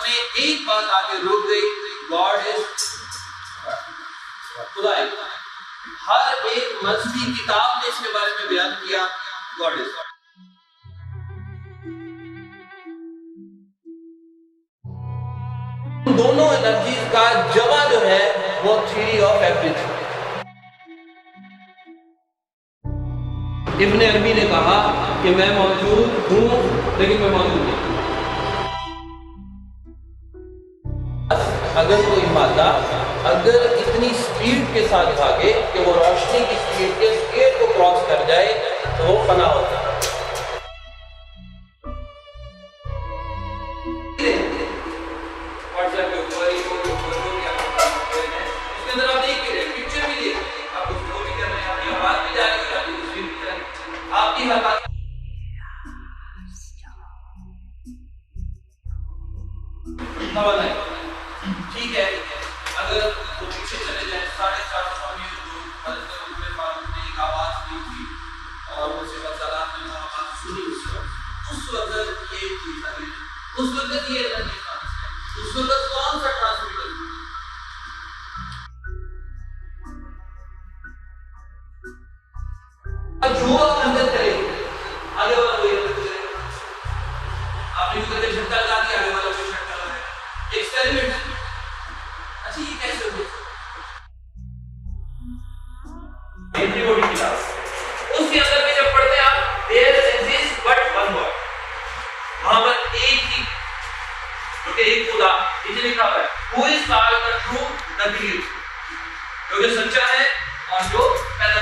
में एक बात आके रुक गई, गॉड इज खुदा है। हर एक मजहबी किताब ने इसके बारे में बयान किया, गॉड इज। दोनों एनर्जीज का जमा जो है वो थ्योरी ऑफ एवरीथिंग। इब्न अरबी ने कहा कि मैं मौजूद हूं लेकिन मैं मौजूद नहीं। अगर कोई मादा अगर इतनी स्पीड के साथ भागे कि वो रोशनी की स्पीड के स्केल को क्रॉस कर जाए तो वो फना होता है। व्हाट्सएप के ऊपर उसके अंदर आप देख रहे हैं, पिक्चर भी देख रहे हैं, आप उसको भी कर रहे हैं, आपकी आवाज भी जा रही है, आपकी तस्वीर भी जा रही है, आपकी हर बात ठीक है। अगर वो पीछे चले जाए 450 मीटर दूर एक आवाज दी थी और मुझसे बदला ने वो आवाज सुनी, उस वक्त ये चीज आई, उस वक्त ये एनर्जी था, उस वक्त कौन सा ट्रांसमीटर जो आप अंदर करेंगे आगे वाला कोई अंदर करेगा। आपने जो कहते झटका लगा दिया, आगे वाला कोई झटका लगाएगा। एक्सपेरिमेंट। अच्छा ये कैसे हो? एंटीबॉडी क्लास उसके अंदर में जब पढ़ते हैं आप, there exist but one god, वहां पर एक ही एक खुदा, इसे लिखा हुआ है who is called the true the great, जो सच्चा है और जो पैदा